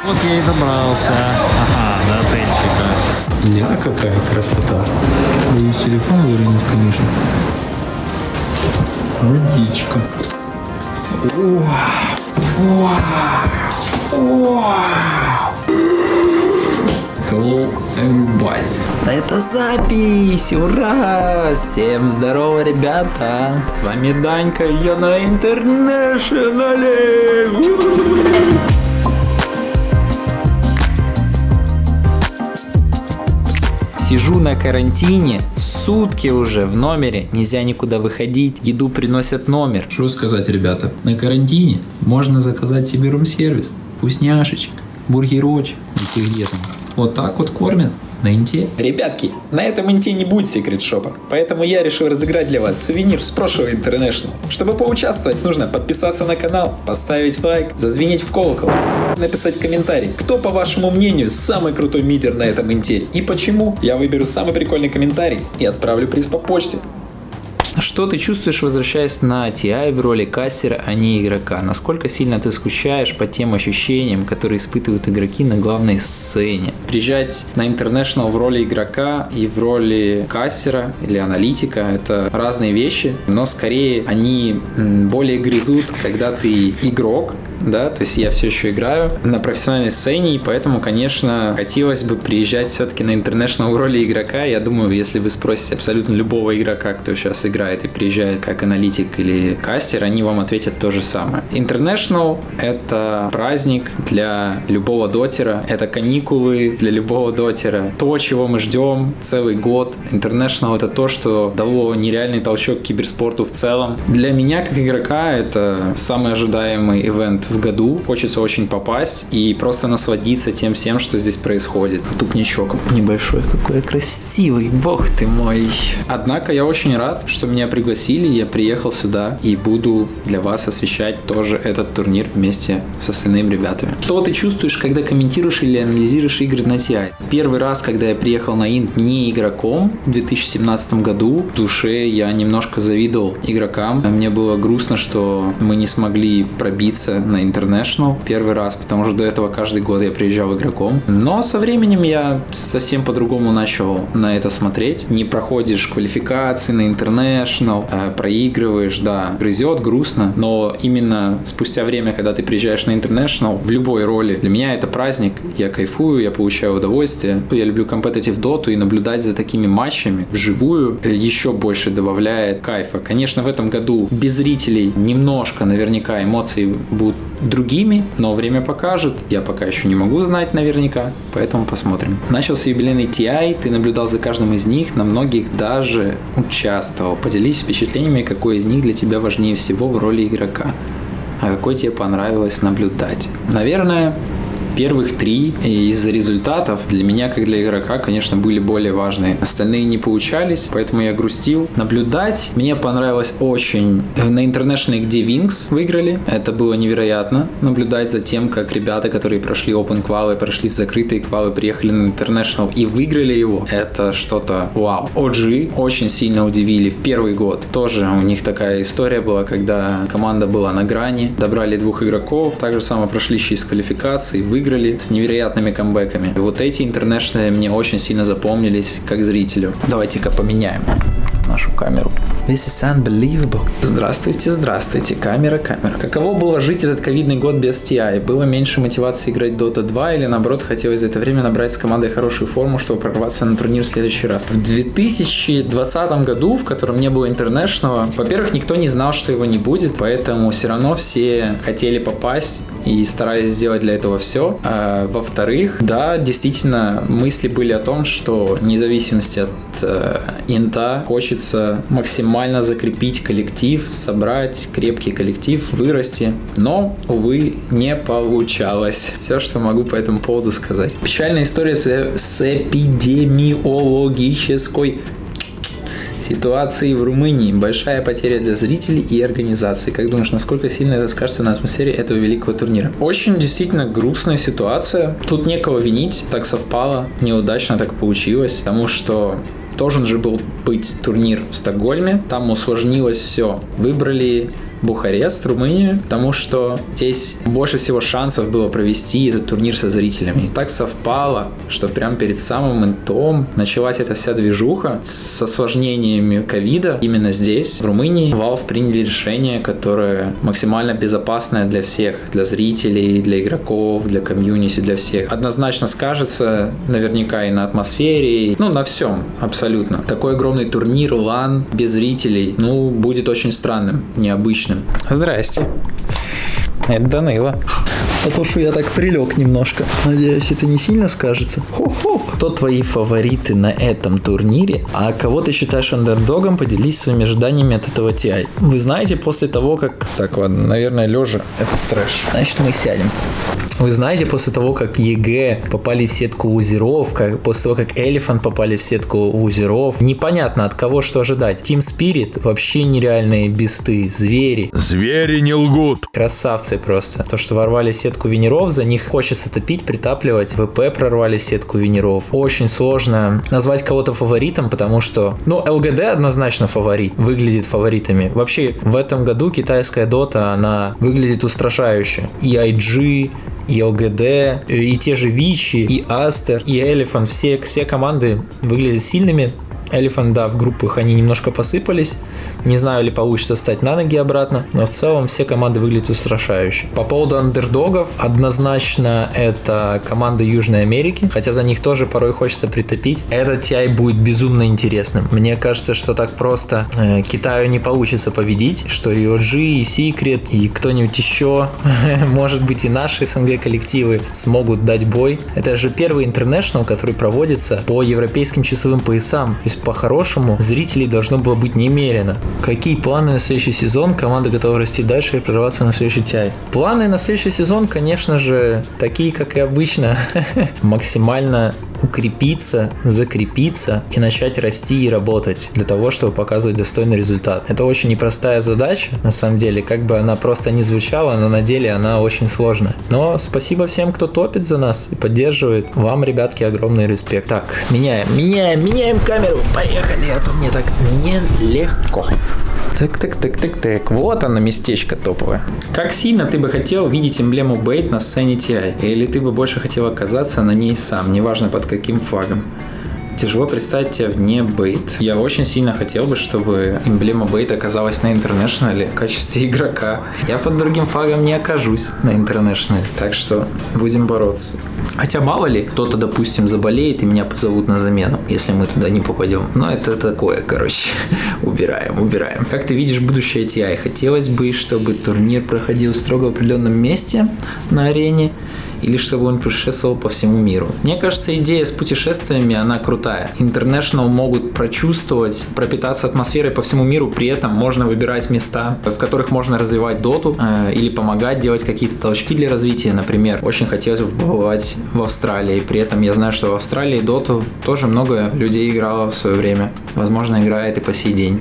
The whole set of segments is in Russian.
Вот я и добрался. Ага, до отельчика. Ля, какая красота. Боюсь телефон выронить, конечно. Водичка. Hello, everybody. Это запись! Ура! Всем здорово, ребята! С вами Данька, я на интернешнале! Сижу на карантине, сутки уже в номере, нельзя никуда выходить, еду приносят номер. Что сказать, ребята? На карантине можно заказать себе рум-сервис, вкусняшечек, бургерочек, и где там. Вот так вот кормят на инте. Ребятки, на этом инте не будет секрет-шопа, поэтому я решил разыграть для вас сувенир с прошлого International. Чтобы поучаствовать, нужно подписаться на канал, поставить лайк, зазвенеть в колокол, написать комментарий, кто, по вашему мнению, самый крутой мидер на этом инте и почему. Я выберу самый прикольный комментарий и отправлю приз по почте. Что ты чувствуешь, возвращаясь на TI в роли кастера, а не игрока? Насколько сильно ты скучаешь по тем ощущениям, которые испытывают игроки на главной сцене? Приезжать на International в роли игрока и в роли кастера или аналитика – это разные вещи, но скорее они более грызут, когда ты игрок, да, то есть я все еще играю на профессиональной сцене, и поэтому, конечно, хотелось бы приезжать все-таки на International в роли игрока. Я думаю, если вы спросите абсолютно любого игрока, кто сейчас играет и приезжает как аналитик или кастер, они вам ответят то же самое. International — это праздник для любого дотера, это каникулы для любого дотера. То, чего мы ждем целый год. International — это то, что дало нереальный толчок киберспорту в целом. Для меня, как игрока, это самый ожидаемый ивент в году. Хочется очень попасть и просто насладиться тем всем, что здесь происходит. Тупничок небольшой, какой красивый, бог ты мой. Однако я очень рад, что меня пригласили, я приехал сюда и буду для вас освещать тоже этот турнир вместе с остальными ребятами. Что ты чувствуешь, когда комментируешь или анализируешь игры на TI? Первый раз, когда я приехал на Инт не игроком в 2017 году, в душе я немножко завидовал игрокам. Мне было грустно, что мы не смогли пробиться на International первый раз, потому что до этого каждый год я приезжал игроком. Но со временем я совсем по-другому начал на это смотреть. Не проходишь квалификации на International, проигрываешь, да, грызет, грустно, но именно спустя время, когда ты приезжаешь на International, в любой роли, для меня это праздник, я кайфую, я получаю удовольствие. Я люблю competitive доту, и наблюдать за такими матчами вживую еще больше добавляет кайфа. Конечно, в этом году без зрителей немножко наверняка эмоции будут другими, но время покажет. Я пока еще не могу знать наверняка, поэтому посмотрим. Начался юбилейный TI, ты наблюдал за каждым из них, на многих даже участвовал. Поделись впечатлениями, какой из них для тебя важнее всего в роли игрока, а какой тебе понравилось наблюдать. Наверное, первых три из-за результатов для меня, как для игрока, конечно, были более важные. Остальные не получались, поэтому я грустил. Наблюдать мне понравилось очень на International, где Wings выиграли. Это было невероятно. Наблюдать за тем, как ребята, которые прошли Open квалы, прошли в закрытые квалы, приехали на International и выиграли его. Это что-то вау. OG очень сильно удивили в первый год. Тоже у них такая история была, когда команда была на грани. Добрали двух игроков, также само прошли через квалификации, выиграли с невероятными камбэками. И вот эти интернешнлы мне очень сильно запомнились как зрителю. Давайте-ка поменяем нашу камеру. This is unbelievable. Здравствуйте, здравствуйте. Камера. Каково было жить этот ковидный год без TI? Было меньше мотивации играть Dota 2 или наоборот хотелось за это время набрать с командой хорошую форму, чтобы прорваться на турнир в следующий раз? В 2020 году, в котором не было International, во-первых, никто не знал, что его не будет, поэтому все равно все хотели попасть и старались сделать для этого все. А во-вторых, да, действительно, мысли были о том, что вне зависимости от инта хочется максимально закрепить коллектив, собрать крепкий коллектив, вырасти. Но, увы, не получалось. Все, что могу по этому поводу сказать. Печальная история с эпидемиологической ситуации в Румынии. Большая потеря для зрителей и организации. Как думаешь, насколько сильно это скажется на атмосфере этого великого турнира? Очень действительно грустная ситуация. Тут некого винить. Так совпало. Неудачно так получилось. Потому что должен же был быть турнир в Стокгольме. Там усложнилось все. Выбрали Бухарест, Румыния, потому что здесь больше всего шансов было провести этот турнир со зрителями. И так совпало, что прямо перед самым интом началась эта вся движуха с осложнениями ковида. Именно здесь, в Румынии, Valve приняли решение, которое максимально безопасное для всех, для зрителей, для игроков, для комьюнити, для всех. Однозначно скажется наверняка и на атмосфере, ну, на всем абсолютно. Такой огромный турнир, LAN без зрителей, ну, будет очень странным, необычным. Здрасте. Это Данила. А то, что я так прилег немножко. Надеюсь, это не сильно скажется. Хо-хо. Кто твои фавориты на этом турнире? А кого ты считаешь андердогом? Поделись своими ожиданиями от этого TI. Вы знаете, после того, как... Так, ладно, наверное, лежа. Это трэш. Значит, мы сядем. Вы знаете, после того, как ЕГЭ попали в сетку лузеров, после того, как Elephant попали в сетку лузеров, непонятно, от кого что ожидать. Team Spirit вообще нереальные бесты, звери. Звери не лгут. Красавцы просто. То, что ворвали сетку винеров, за них хочется топить, притапливать. ВП прорвали сетку винеров. Очень сложно назвать кого-то фаворитом, потому что, ну, ЛГД однозначно фаворит, выглядит фаворитами. Вообще, в этом году китайская дота, она выглядит устрашающе. И IG, и ЛГД, и те же Вичи, и Астер, и Elephant, все команды выглядят сильными. Elephant, да, в группах они немножко посыпались. Не знаю, ли получится встать на ноги обратно, но в целом все команды выглядят устрашающе. По поводу андердогов, однозначно это команда Южной Америки, хотя за них тоже порой хочется притопить. Этот TI будет безумно интересным. Мне кажется, что так просто Китаю не получится победить, что и OG, и Secret, и кто-нибудь еще, может быть и наши СНГ коллективы смогут дать бой. Это же первый International, который проводится по европейским часовым поясам. То есть по-хорошему зрителей должно было быть немерено. Какие планы на следующий сезон? Команда готова расти дальше и прорваться на следующий TI. Планы на следующий сезон, конечно же, такие, как и обычно. Максимально укрепиться, закрепиться и начать расти и работать для того, чтобы показывать достойный результат. Это очень непростая задача, на самом деле, как бы она просто не звучала, но на деле она очень сложная. Но спасибо всем, кто топит за нас и поддерживает. Вам, ребятки, огромный респект. Так, меняем камеру, поехали, а то мне так нелегко. Так. Вот оно, местечко топовое. Как сильно ты бы хотел видеть эмблему Бейт на сцене TI? Или ты бы больше хотел оказаться на ней сам, неважно под каким флагом? Тяжело представить тебя вне Бейт. Я очень сильно хотел бы, чтобы эмблема Бейт оказалась на Интернешнале в качестве игрока. Я под другим флагом не окажусь на Интернешнале. Так что будем бороться. Хотя мало ли, кто-то, допустим, заболеет и меня позовут на замену, если мы туда не попадем. Но это такое, короче. Убираем. Как ты видишь будущее TI? Хотелось бы, чтобы турнир проходил строго в определенном месте на арене, или чтобы он путешествовал по всему миру. Мне кажется, идея с путешествиями, она крутая. International могут прочувствовать, пропитаться атмосферой по всему миру, при этом можно выбирать места, в которых можно развивать доту, или помогать делать какие-то толчки для развития. Например, очень хотелось бы побывать в Австралии, при этом я знаю, что в Австралии доту тоже много людей играло в свое время. Возможно, играет и по сей день.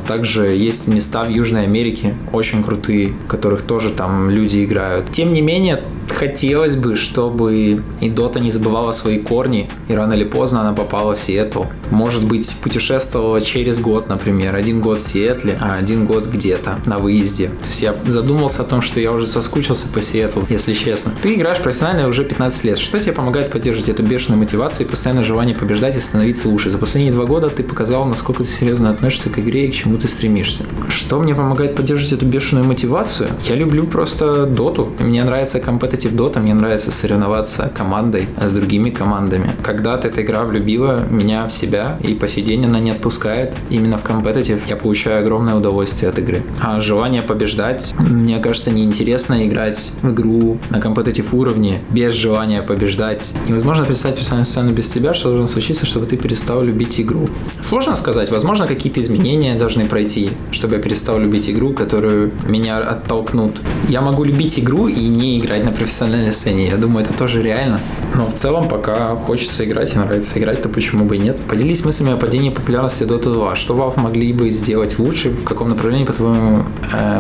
Также есть места в Южной Америке, очень крутые, в которых тоже там люди играют. Тем не менее, хотелось бы, чтобы и Дота не забывала свои корни, и рано или поздно она попала в Сиэтл. Может быть, путешествовала через год, например. 1 год в Сиэтле, а 1 год где-то на выезде. То есть я задумался о том, что я уже соскучился по Сиэтлу, если честно. Ты играешь профессионально уже 15 лет. Что тебе помогает поддерживать эту бешеную мотивацию и постоянное желание побеждать и становиться лучше? За последние 2 года ты показал, насколько ты серьезно относишься к игре и к чему ты стремишься. Что мне помогает поддерживать эту бешеную мотивацию? Я люблю просто доту. Мне нравится competitive дота, мне нравится соревноваться командой с другими командами. Когда-то эта игра влюбила меня в себя, и по сей день она не отпускает. Именно в competitive я получаю огромное удовольствие от игры. А желание побеждать, мне кажется, неинтересно играть в игру на competitive уровне без желания побеждать. Невозможно представить профессиональную сцену без тебя, что должно случиться, чтобы ты перестал любить игру. Сложно сказать, возможно, какие-то изменения должны пройти, чтобы я перестал любить игру, которую меня оттолкнут. Я могу любить игру и не играть на профессиональном профессиональной сцене. Я думаю, это тоже реально. Но в целом, пока хочется играть и нравится играть, то почему бы и нет. Поделись мыслями о падении популярности Dota 2. Что Valve могли бы сделать лучше? В каком направлении, по твоему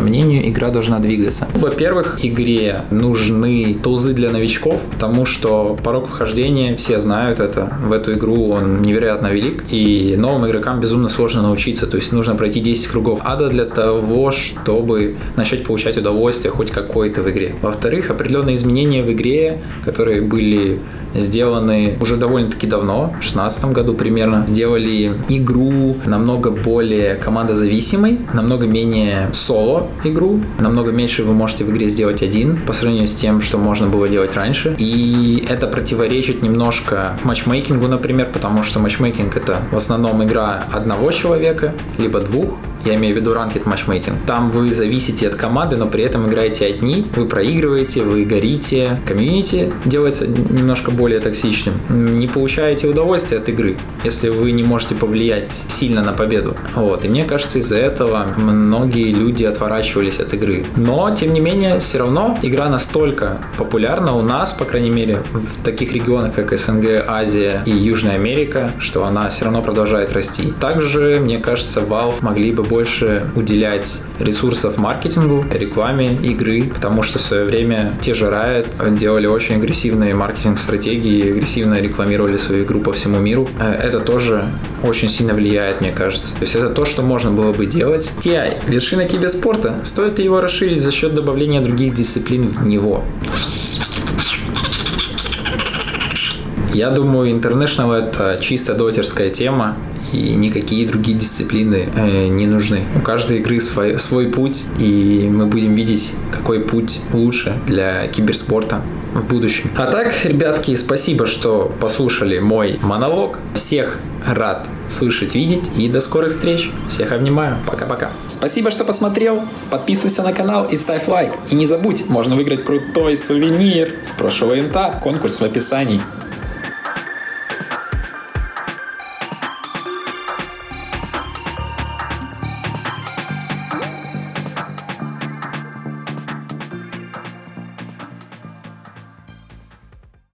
мнению, игра должна двигаться? Во-первых, игре нужны тулзы для новичков, потому что порог вхождения, все знают это, в эту игру он невероятно велик, и новым игрокам безумно сложно научиться, то есть нужно пройти 10 кругов ада для того, чтобы начать получать удовольствие хоть какое-то в игре. Во-вторых, определенные изменения в игре, которые были сделаны уже довольно-таки давно, в 2016 году примерно, сделали игру намного более командозависимой, намного менее соло игру, намного меньше вы можете в игре сделать один по сравнению с тем, что можно было делать раньше. И это противоречит немножко матчмейкингу, например, потому что матчмейкинг — это в основном игра одного человека, либо двух. Я имею в виду ranked matchmaking. Там вы зависите от команды, но при этом играете одни. Вы проигрываете, вы горите. Комьюнити делается немножко более токсичным. Не получаете удовольствия от игры, если вы не можете повлиять сильно на победу. Вот. И мне кажется, из-за этого многие люди отворачивались от игры. Но, тем не менее, все равно игра настолько популярна у нас, по крайней мере, в таких регионах, как СНГ, Азия и Южная Америка, что она все равно продолжает расти. Также, мне кажется, Valve могли бы больше уделять ресурсов маркетингу, рекламе игры, потому что в свое время те же Riot делали очень агрессивные маркетинг-стратегии, агрессивно рекламировали свою игру по всему миру. Это тоже очень сильно влияет, мне кажется. То есть это то, что можно было бы делать. TI — вершина киберспорта. Стоит ли его расширить за счет добавления других дисциплин в него? Я думаю, International — это чисто дотерская тема, и никакие другие дисциплины не нужны. У каждой игры свой путь, и мы будем видеть, какой путь лучше для киберспорта в будущем. А так, ребятки, спасибо, что послушали мой монолог. Всех рад слышать, видеть, и до скорых встреч. Всех обнимаю. Пока-пока. Спасибо, что посмотрел. Подписывайся на канал и ставь лайк. И не забудь, можно выиграть крутой сувенир с прошлого инта. Конкурс в описании.